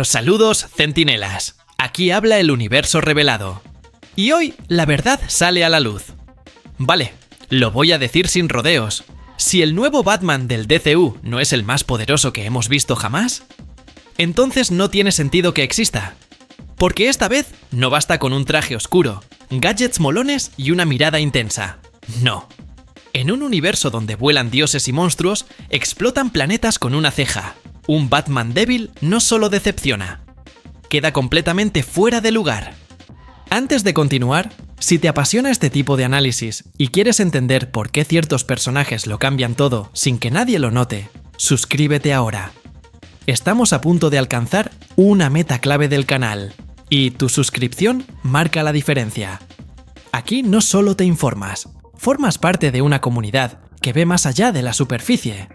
Saludos, centinelas. Aquí habla el universo revelado. Y hoy la verdad sale a la luz. Vale, lo voy a decir sin rodeos. Si el nuevo Batman del DCU no es el más poderoso que hemos visto jamás, entonces no tiene sentido que exista. Porque esta vez no basta con un traje oscuro, gadgets molones y una mirada intensa. No. En un universo donde vuelan dioses y monstruos, explotan planetas con una ceja. Un Batman débil no solo decepciona, queda completamente fuera de lugar. Antes de continuar, si te apasiona este tipo de análisis y quieres entender por qué ciertos personajes lo cambian todo sin que nadie lo note, suscríbete ahora. Estamos a punto de alcanzar una meta clave del canal, y tu suscripción marca la diferencia. Aquí no solo te informas, formas parte de una comunidad que ve más allá de la superficie.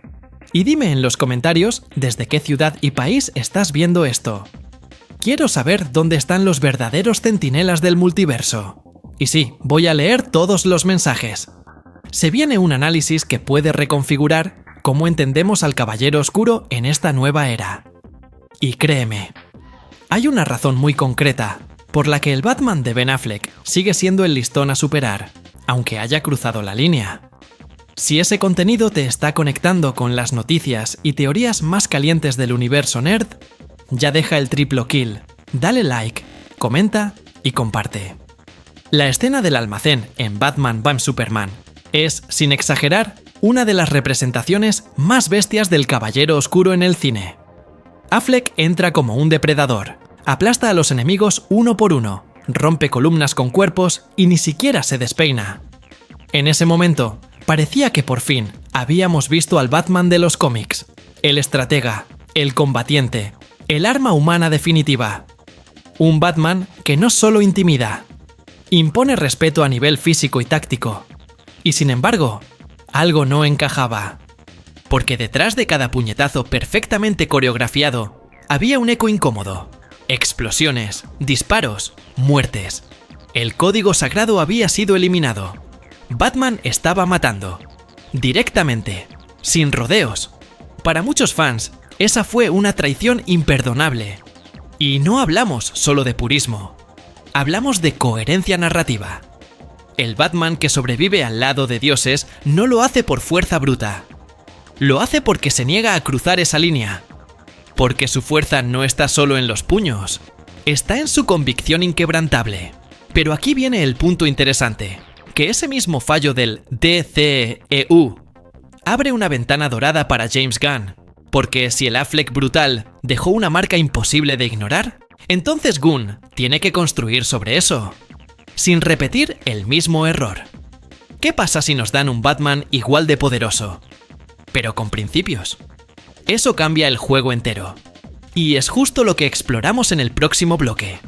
Y dime en los comentarios desde qué ciudad y país estás viendo esto. Quiero saber dónde están los verdaderos centinelas del multiverso. Y sí, voy a leer todos los mensajes. Se viene un análisis que puede reconfigurar cómo entendemos al Caballero Oscuro en esta nueva era. Y créeme, hay una razón muy concreta por la que el Batman de Ben Affleck sigue siendo el listón a superar, aunque haya cruzado la línea. Si ese contenido te está conectando con las noticias y teorías más calientes del universo nerd, ya deja el triplo kill, dale like, comenta y comparte. La escena del almacén en Batman v Superman es, sin exagerar, una de las representaciones más bestias del Caballero Oscuro en el cine. Affleck entra como un depredador, aplasta a los enemigos uno por uno, rompe columnas con cuerpos y ni siquiera se despeina. En ese momento, parecía que por fin habíamos visto al Batman de los cómics, el estratega, el combatiente, el arma humana definitiva. Un Batman que no solo intimida, impone respeto a nivel físico y táctico. Y sin embargo, algo no encajaba. Porque detrás de cada puñetazo perfectamente coreografiado, había un eco incómodo. Explosiones, disparos, muertes. El código sagrado había sido eliminado. Batman estaba matando. Directamente. Sin rodeos. Para muchos fans, esa fue una traición imperdonable. Y no hablamos solo de purismo. Hablamos de coherencia narrativa. El Batman que sobrevive al lado de dioses no lo hace por fuerza bruta. Lo hace porque se niega a cruzar esa línea. Porque su fuerza no está solo en los puños. Está en su convicción inquebrantable. Pero aquí viene el punto interesante. Que ese mismo fallo del DCEU abre una ventana dorada para James Gunn, porque si el Affleck brutal dejó una marca imposible de ignorar, entonces Gunn tiene que construir sobre eso, sin repetir el mismo error. ¿Qué pasa si nos dan un Batman igual de poderoso, pero con principios? Eso cambia el juego entero, y es justo lo que exploramos en el próximo bloque.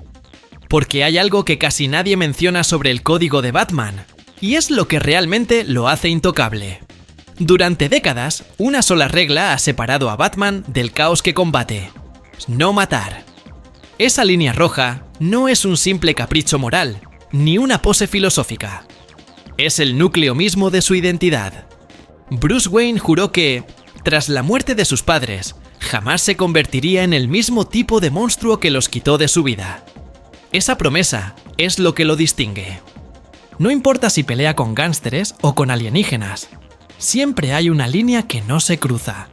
Porque hay algo que casi nadie menciona sobre el código de Batman, y es lo que realmente lo hace intocable. Durante décadas, una sola regla ha separado a Batman del caos que combate: no matar. Esa línea roja no es un simple capricho moral, ni una pose filosófica. Es el núcleo mismo de su identidad. Bruce Wayne juró que, tras la muerte de sus padres, jamás se convertiría en el mismo tipo de monstruo que los quitó de su vida. Esa promesa es lo que lo distingue. No importa si pelea con gánsteres o con alienígenas, siempre hay una línea que no se cruza.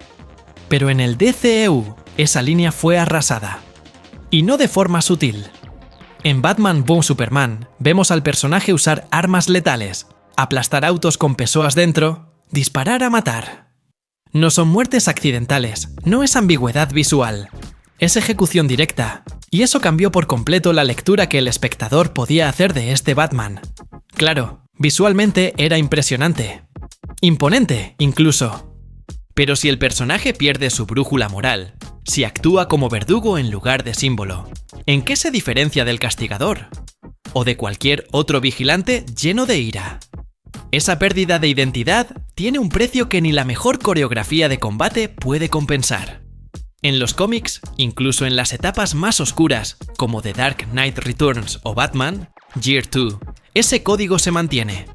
Pero en el DCEU, esa línea fue arrasada. Y no de forma sutil. En Batman v Superman vemos al personaje usar armas letales, aplastar autos con personas dentro, disparar a matar. No son muertes accidentales, no es ambigüedad visual. Es ejecución directa, y eso cambió por completo la lectura que el espectador podía hacer de este Batman. Claro, visualmente era impresionante. Imponente, incluso. Pero si el personaje pierde su brújula moral, si actúa como verdugo en lugar de símbolo, ¿en qué se diferencia del castigador? ¿O de cualquier otro vigilante lleno de ira? Esa pérdida de identidad tiene un precio que ni la mejor coreografía de combate puede compensar. En los cómics, incluso en las etapas más oscuras, como The Dark Knight Returns o Batman, Year 2, ese código se mantiene.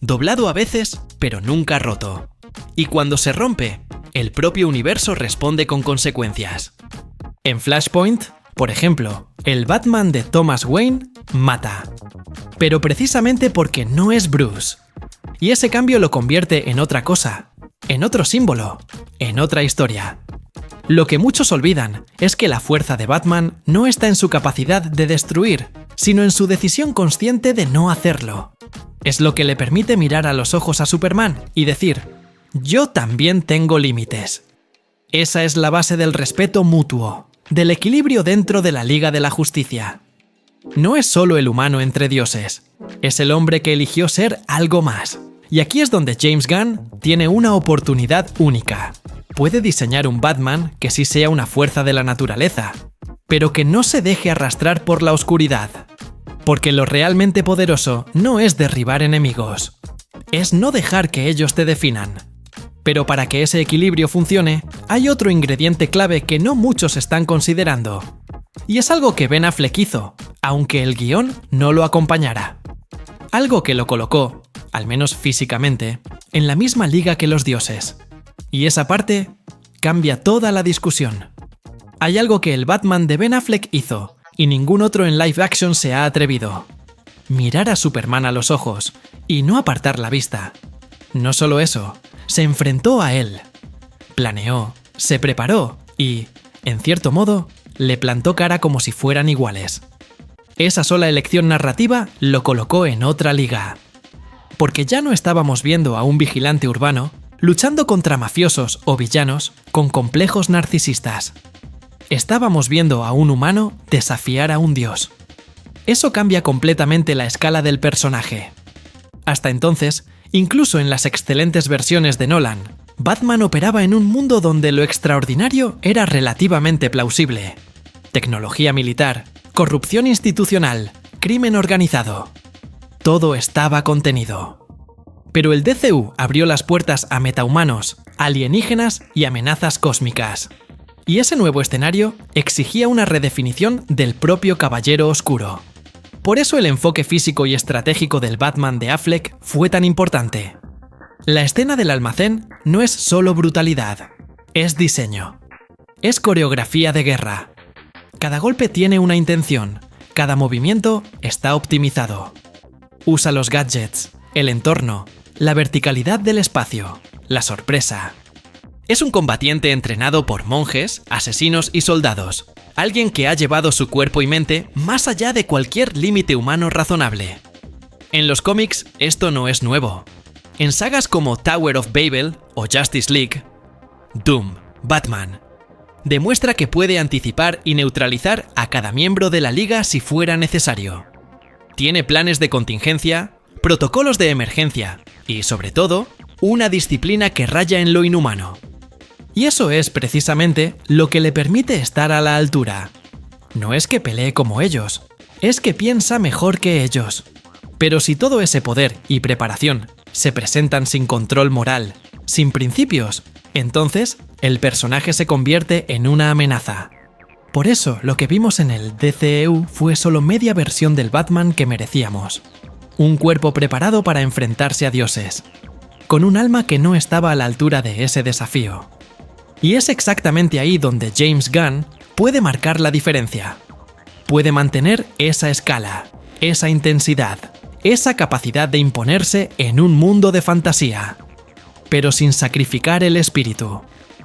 Doblado a veces, pero nunca roto. Y cuando se rompe, el propio universo responde con consecuencias. En Flashpoint, por ejemplo, el Batman de Thomas Wayne mata. Pero precisamente porque no es Bruce. Y ese cambio lo convierte en otra cosa, en otro símbolo, en otra historia. Lo que muchos olvidan es que la fuerza de Batman no está en su capacidad de destruir, sino en su decisión consciente de no hacerlo. Es lo que le permite mirar a los ojos a Superman y decir: yo también tengo límites. Esa es la base del respeto mutuo, del equilibrio dentro de la Liga de la Justicia. No es solo el humano entre dioses, es el hombre que eligió ser algo más. Y aquí es donde James Gunn tiene una oportunidad única. Puede diseñar un Batman que sí sea una fuerza de la naturaleza, pero que no se deje arrastrar por la oscuridad. Porque lo realmente poderoso no es derribar enemigos, es no dejar que ellos te definan. Pero para que ese equilibrio funcione, hay otro ingrediente clave que no muchos están considerando. Y es algo que Ben Affleck hizo, aunque el guión no lo acompañara. Algo que lo colocó, al menos físicamente, en la misma liga que los dioses. Y esa parte cambia toda la discusión. Hay algo que el Batman de Ben Affleck hizo, y ningún otro en live action se ha atrevido. Mirar a Superman a los ojos, y no apartar la vista. No solo eso, se enfrentó a él. Planeó, se preparó y, en cierto modo, le plantó cara como si fueran iguales. Esa sola elección narrativa lo colocó en otra liga. Porque ya no estábamos viendo a un vigilante urbano luchando contra mafiosos o villanos con complejos narcisistas. Estábamos viendo a un humano desafiar a un dios. Eso cambia completamente la escala del personaje. Hasta entonces, incluso en las excelentes versiones de Nolan, Batman operaba en un mundo donde lo extraordinario era relativamente plausible. Tecnología militar, corrupción institucional, crimen organizado. Todo estaba contenido. Pero el DCU abrió las puertas a metahumanos, alienígenas y amenazas cósmicas. Y ese nuevo escenario exigía una redefinición del propio Caballero Oscuro. Por eso el enfoque físico y estratégico del Batman de Affleck fue tan importante. La escena del almacén no es solo brutalidad, es diseño. Es coreografía de guerra. Cada golpe tiene una intención, cada movimiento está optimizado. Usa los gadgets, el entorno, la verticalidad del espacio, la sorpresa. Es un combatiente entrenado por monjes, asesinos y soldados. Alguien que ha llevado su cuerpo y mente más allá de cualquier límite humano razonable. En los cómics, esto no es nuevo. En sagas como Tower of Babel o Justice League, Doom, Batman, demuestra que puede anticipar y neutralizar a cada miembro de la liga si fuera necesario. Tiene planes de contingencia, protocolos de emergencia y, sobre todo, una disciplina que raya en lo inhumano. Y eso es precisamente lo que le permite estar a la altura. No es que pelee como ellos, es que piensa mejor que ellos. Pero si todo ese poder y preparación se presentan sin control moral, sin principios, entonces el personaje se convierte en una amenaza. Por eso lo que vimos en el DCEU fue solo media versión del Batman que merecíamos. Un cuerpo preparado para enfrentarse a dioses, con un alma que no estaba a la altura de ese desafío. Y es exactamente ahí donde James Gunn puede marcar la diferencia. Puede mantener esa escala, esa intensidad, esa capacidad de imponerse en un mundo de fantasía, pero sin sacrificar el espíritu.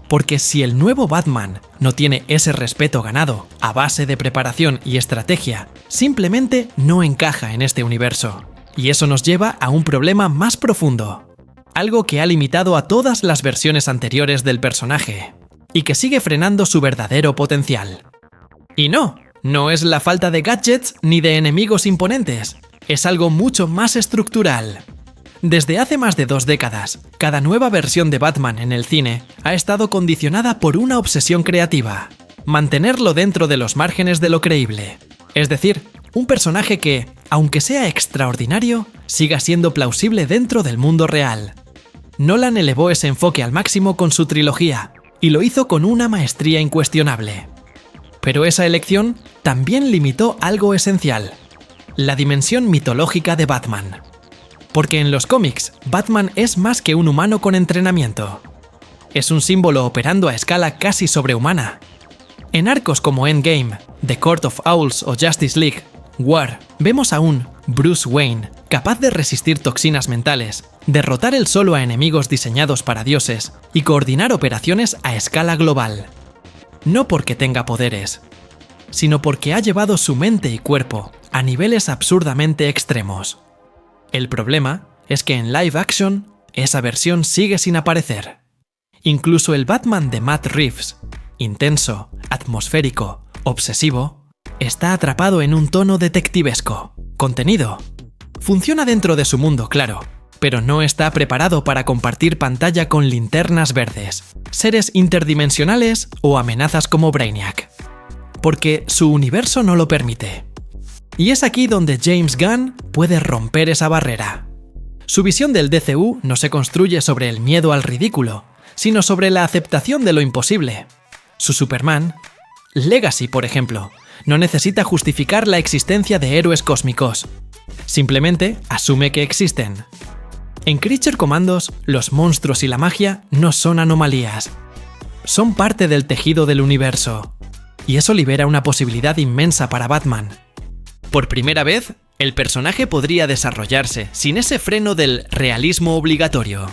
Porque si el nuevo Batman no tiene ese respeto ganado a base de preparación y estrategia, simplemente no encaja en este universo. Y eso nos lleva a un problema más profundo. Algo que ha limitado a todas las versiones anteriores del personaje, y que sigue frenando su verdadero potencial. Y no es la falta de gadgets ni de enemigos imponentes, es algo mucho más estructural. Desde hace más de 2 décadas, cada nueva versión de Batman en el cine ha estado condicionada por una obsesión creativa: mantenerlo dentro de los márgenes de lo creíble. Es decir, un personaje que, aunque sea extraordinario, siga siendo plausible dentro del mundo real. Nolan elevó ese enfoque al máximo con su trilogía, y lo hizo con una maestría incuestionable. Pero esa elección también limitó algo esencial: la dimensión mitológica de Batman. Porque en los cómics, Batman es más que un humano con entrenamiento. Es un símbolo operando a escala casi sobrehumana. En arcos como Endgame, The Court of Owls o Justice League, War, vemos a un Bruce Wayne capaz de resistir toxinas mentales, derrotar él solo a enemigos diseñados para dioses y coordinar operaciones a escala global. No porque tenga poderes, sino porque ha llevado su mente y cuerpo a niveles absurdamente extremos. El problema es que en live action, esa versión sigue sin aparecer. Incluso el Batman de Matt Reeves, intenso, atmosférico, obsesivo, está atrapado en un tono detectivesco, contenido. Funciona dentro de su mundo, claro, pero no está preparado para compartir pantalla con linternas verdes, seres interdimensionales o amenazas como Brainiac. Porque su universo no lo permite. Y es aquí donde James Gunn puede romper esa barrera. Su visión del DCU no se construye sobre el miedo al ridículo, sino sobre la aceptación de lo imposible. Su Superman, Legacy por ejemplo, no necesita justificar la existencia de héroes cósmicos. Simplemente asume que existen. En Creature Commandos, los monstruos y la magia no son anomalías. Son parte del tejido del universo. Y eso libera una posibilidad inmensa para Batman. Por primera vez, el personaje podría desarrollarse sin ese freno del realismo obligatorio.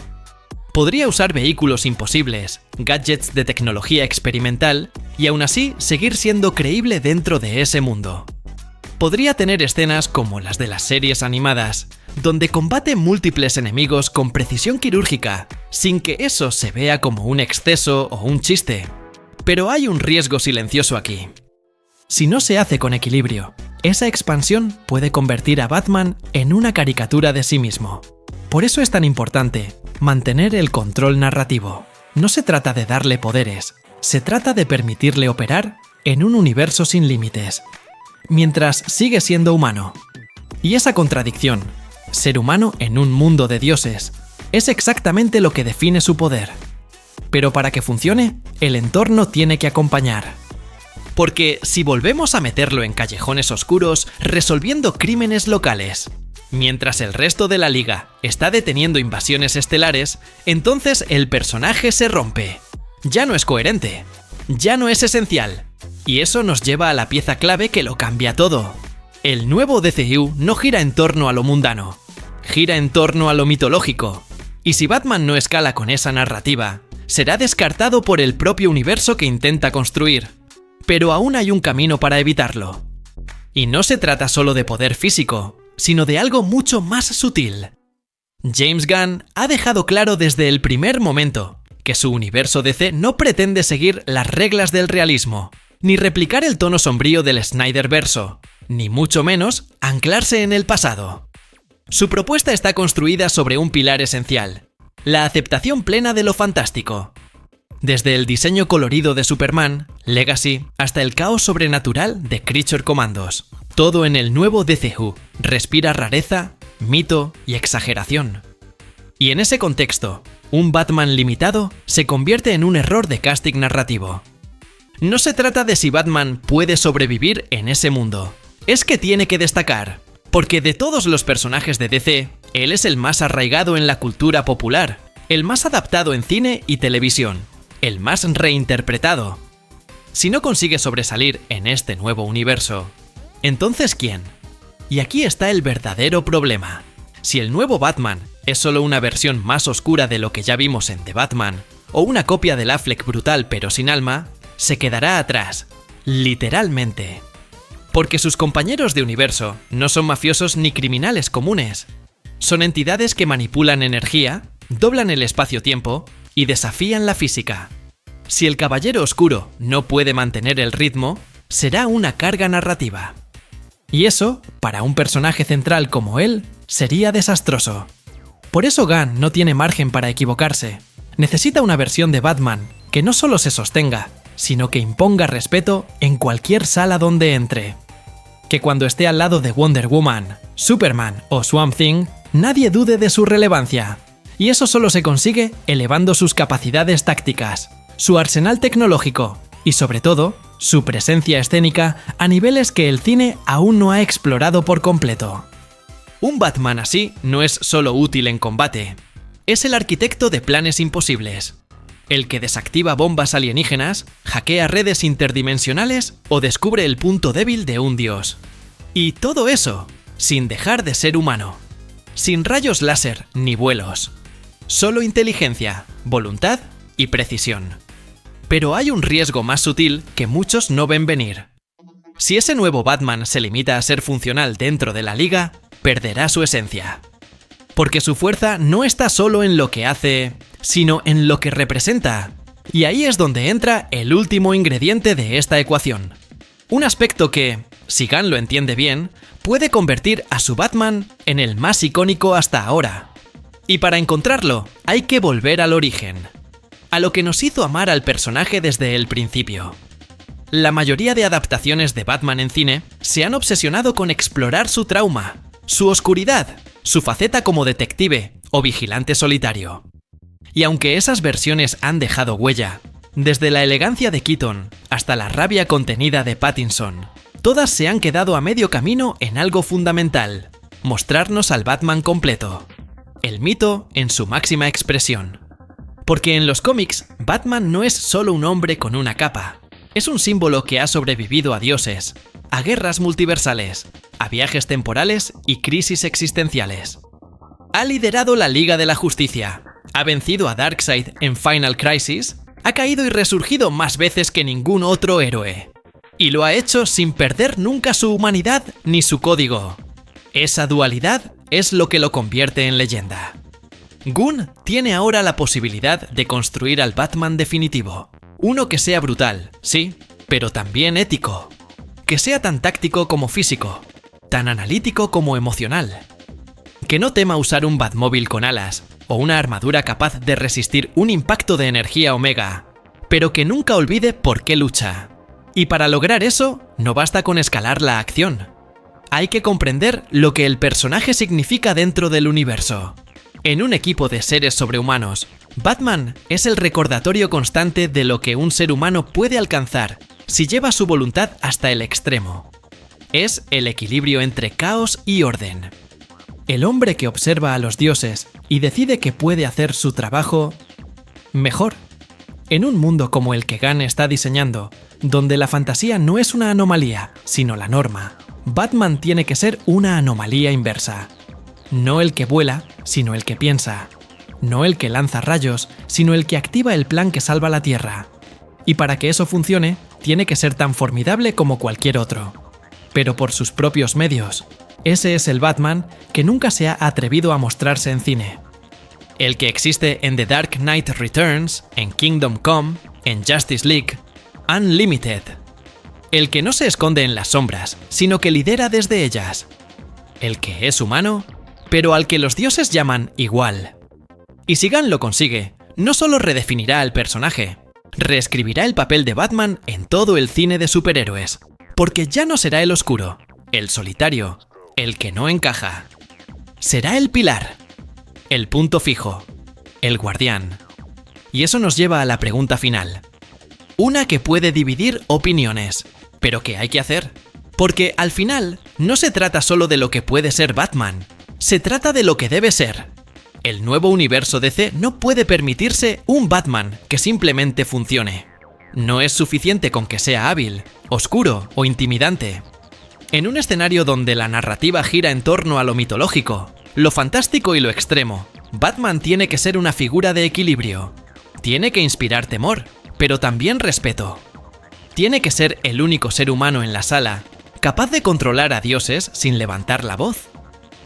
Podría usar vehículos imposibles, gadgets de tecnología experimental y aún así seguir siendo creíble dentro de ese mundo. Podría tener escenas como las de las series animadas, donde combate múltiples enemigos con precisión quirúrgica, sin que eso se vea como un exceso o un chiste. Pero hay un riesgo silencioso aquí. Si no se hace con equilibrio, esa expansión puede convertir a Batman en una caricatura de sí mismo. Por eso es tan importante mantener el control narrativo. No se trata de darle poderes, se trata de permitirle operar en un universo sin límites, mientras sigue siendo humano. Y esa contradicción, ser humano en un mundo de dioses, es exactamente lo que define su poder. Pero para que funcione, el entorno tiene que acompañar. Porque si volvemos a meterlo en callejones oscuros resolviendo crímenes locales, mientras el resto de la liga está deteniendo invasiones estelares, entonces el personaje se rompe. Ya no es coherente, ya no es esencial. Y eso nos lleva a la pieza clave que lo cambia todo. El nuevo DCU no gira en torno a lo mundano, gira en torno a lo mitológico. Y si Batman no escala con esa narrativa, será descartado por el propio universo que intenta construir. Pero aún hay un camino para evitarlo. Y no se trata solo de poder físico, sino de algo mucho más sutil. James Gunn ha dejado claro desde el primer momento que su universo DC no pretende seguir las reglas del realismo, ni replicar el tono sombrío del Snyderverso, ni mucho menos anclarse en el pasado. Su propuesta está construida sobre un pilar esencial: la aceptación plena de lo fantástico. Desde el diseño colorido de Superman, Legacy, hasta el caos sobrenatural de Creature Commandos, todo en el nuevo DCU respira rareza, mito y exageración. Y en ese contexto, un Batman limitado se convierte en un error de casting narrativo. No se trata de si Batman puede sobrevivir en ese mundo, es que tiene que destacar, porque de todos los personajes de DC, él es el más arraigado en la cultura popular, el más adaptado en cine y televisión, el más reinterpretado. Si no consigue sobresalir en este nuevo universo, ¿entonces quién? Y aquí está el verdadero problema. Si el nuevo Batman es solo una versión más oscura de lo que ya vimos en The Batman, o una copia del Affleck brutal pero sin alma, se quedará atrás, literalmente. Porque sus compañeros de universo no son mafiosos ni criminales comunes. Son entidades que manipulan energía, doblan el espacio-tiempo y desafían la física. Si el Caballero Oscuro no puede mantener el ritmo, será una carga narrativa. Y eso, para un personaje central como él, sería desastroso. Por eso Gunn no tiene margen para equivocarse. Necesita una versión de Batman que no solo se sostenga, sino que imponga respeto en cualquier sala donde entre. Que cuando esté al lado de Wonder Woman, Superman o Swamp Thing, nadie dude de su relevancia. Y eso solo se consigue elevando sus capacidades tácticas, su arsenal tecnológico y, sobre todo, su presencia escénica a niveles que el cine aún no ha explorado por completo. Un Batman así no es solo útil en combate, es el arquitecto de planes imposibles. el que desactiva bombas alienígenas, hackea redes interdimensionales o descubre el punto débil de un dios. Y todo eso, sin dejar de ser humano. Sin rayos láser ni vuelos. Solo inteligencia, voluntad y precisión. Pero hay un riesgo más sutil que muchos no ven venir. Si ese nuevo Batman se limita a ser funcional dentro de la Liga, perderá su esencia. Porque su fuerza no está solo en lo que hace, sino en lo que representa. Y ahí es donde entra el último ingrediente de esta ecuación. Un aspecto que, si Gunn lo entiende bien, puede convertir a su Batman en el más icónico hasta ahora. Y para encontrarlo, hay que volver al origen. A lo que nos hizo amar al personaje desde el principio. La mayoría de adaptaciones de Batman en cine se han obsesionado con explorar su trauma, su oscuridad, su faceta como detective o vigilante solitario. Y aunque esas versiones han dejado huella, desde la elegancia de Keaton hasta la rabia contenida de Pattinson, todas se han quedado a medio camino en algo fundamental: mostrarnos al Batman completo. El mito en su máxima expresión. Porque en los cómics, Batman no es solo un hombre con una capa. Es un símbolo que ha sobrevivido a dioses, a guerras multiversales, a viajes temporales y crisis existenciales. Ha liderado la Liga de la Justicia, ha vencido a Darkseid en Final Crisis, ha caído y resurgido más veces que ningún otro héroe. Y lo ha hecho sin perder nunca su humanidad ni su código. Esa dualidad es lo que lo convierte en leyenda. Gunn tiene ahora la posibilidad de construir al Batman definitivo. Uno que sea brutal, sí, pero también ético. Que sea tan táctico como físico, tan analítico como emocional. Que no tema usar un Batmóvil con alas o una armadura capaz de resistir un impacto de energía omega, pero que nunca olvide por qué lucha. Y para lograr eso, no basta con escalar la acción. Hay que comprender lo que el personaje significa dentro del universo. En un equipo de seres sobrehumanos, Batman es el recordatorio constante de lo que un ser humano puede alcanzar si lleva su voluntad hasta el extremo. Es el equilibrio entre caos y orden. El hombre que observa a los dioses y decide que puede hacer su trabajo mejor. En un mundo como el que Gunn está diseñando, donde la fantasía no es una anomalía, sino la norma, Batman tiene que ser una anomalía inversa. No el que vuela, sino el que piensa. No el que lanza rayos, sino el que activa el plan que salva la Tierra. Y para que eso funcione, tiene que ser tan formidable como cualquier otro. Pero por sus propios medios. Ese es el Batman que nunca se ha atrevido a mostrarse en cine. El que existe en The Dark Knight Returns, en Kingdom Come, en Justice League, Unlimited. El que no se esconde en las sombras, sino que lidera desde ellas. El que es humano, pero al que los dioses llaman igual. Y si Gunn lo consigue, no solo redefinirá al personaje, reescribirá el papel de Batman en todo el cine de superhéroes, porque ya no será el oscuro, el solitario, el que no encaja. Será el pilar, el punto fijo, el guardián. Y eso nos lleva a la pregunta final. Una que puede dividir opiniones, pero ¿qué hay que hacer? Porque al final no se trata solo de lo que puede ser Batman, se trata de lo que debe ser. El nuevo universo DC no puede permitirse un Batman que simplemente funcione. No es suficiente con que sea hábil, oscuro o intimidante. En un escenario donde la narrativa gira en torno a lo mitológico, lo fantástico y lo extremo, Batman tiene que ser una figura de equilibrio. Tiene que inspirar temor, pero también respeto. Tiene que ser el único ser humano en la sala, capaz de controlar a dioses sin levantar la voz.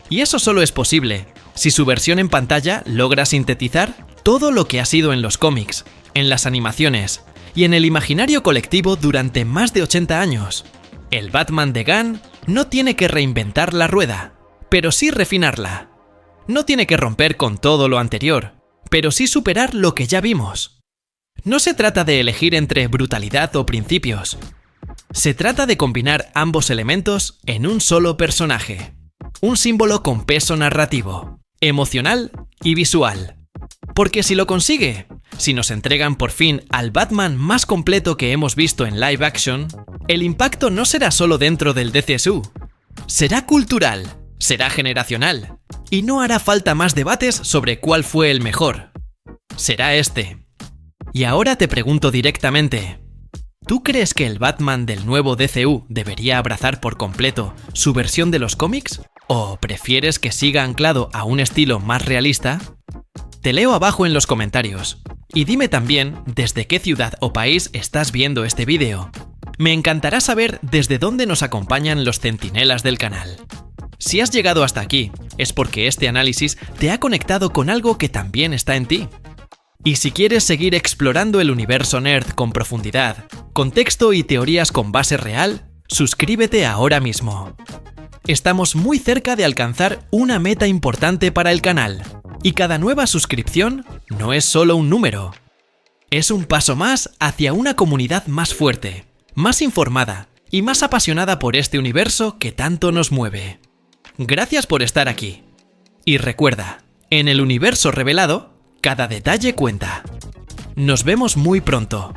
Y eso solo es posible si su versión en pantalla logra sintetizar todo lo que ha sido en los cómics, en las animaciones y en el imaginario colectivo durante más de 80 años. El Batman de Gunn no tiene que reinventar la rueda, pero sí refinarla. No tiene que romper con todo lo anterior, pero sí superar lo que ya vimos. No se trata de elegir entre brutalidad o principios. Se trata de combinar ambos elementos en un solo personaje. Un símbolo con peso narrativo, emocional y visual. Porque si lo consigue, si nos entregan por fin al Batman más completo que hemos visto en live action, el impacto no será solo dentro del DCSU. Será cultural, será generacional, y no hará falta más debates sobre cuál fue el mejor. Será este. Y ahora te pregunto directamente, ¿tú crees que el Batman del nuevo DCU debería abrazar por completo su versión de los cómics? ¿O prefieres que siga anclado a un estilo más realista? Te leo abajo en los comentarios. Y dime también desde qué ciudad o país estás viendo este vídeo. Me encantará saber desde dónde nos acompañan los centinelas del canal. Si has llegado hasta aquí, es porque este análisis te ha conectado con algo que también está en ti. Y si quieres seguir explorando el universo nerd con profundidad, contexto y teorías con base real, suscríbete ahora mismo. Estamos muy cerca de alcanzar una meta importante para el canal, y cada nueva suscripción no es solo un número. Es un paso más hacia una comunidad más fuerte, más informada y más apasionada por este universo que tanto nos mueve. Gracias por estar aquí. Y recuerda, en el universo revelado, cada detalle cuenta. Nos vemos muy pronto.